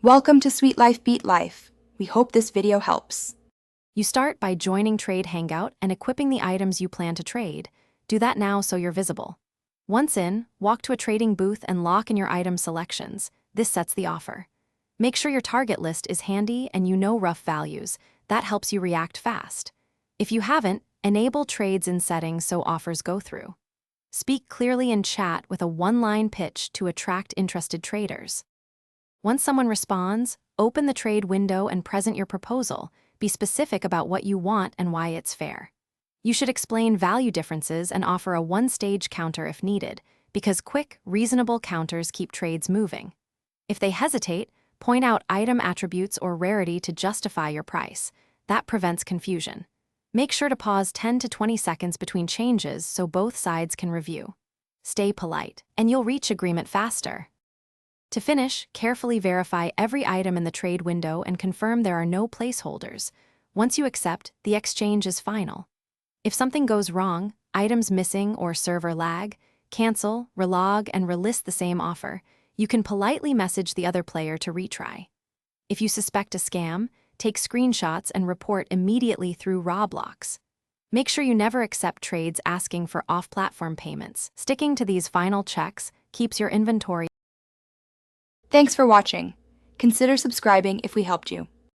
Welcome to Sweet Life Beat Life. We hope this video helps. You start by joining Trade Hangout and equipping the items you plan to trade. Do that now so you're visible. Once in, walk to a trading booth and lock in your item selections. This sets the offer. Make sure your target list is handy and you know rough values. That helps you react fast. If you haven't, enable trades in settings so offers go through. Speak clearly in chat with a one-line pitch to attract interested traders. Once someone responds, open the trade window and present your proposal. Be specific about what you want and why it's fair. You should explain value differences and offer a one-stage counter if needed, because quick, reasonable counters keep trades moving. If they hesitate, point out item attributes or rarity to justify your price. That prevents confusion. Make sure to pause 10 to 20 seconds between changes so both sides can review. Stay polite, and you'll reach agreement faster. To finish, carefully verify every item in the trade window and confirm there are no placeholders. Once you accept, the exchange is final. If something goes wrong, items missing or server lag, cancel, relog, and relist the same offer. You can politely message the other player to retry. If you suspect a scam, take screenshots and report immediately through Roblox. Make sure you never accept trades asking for off-platform payments. Sticking to these final checks keeps your inventory. Thanks for watching. Consider subscribing if we helped you.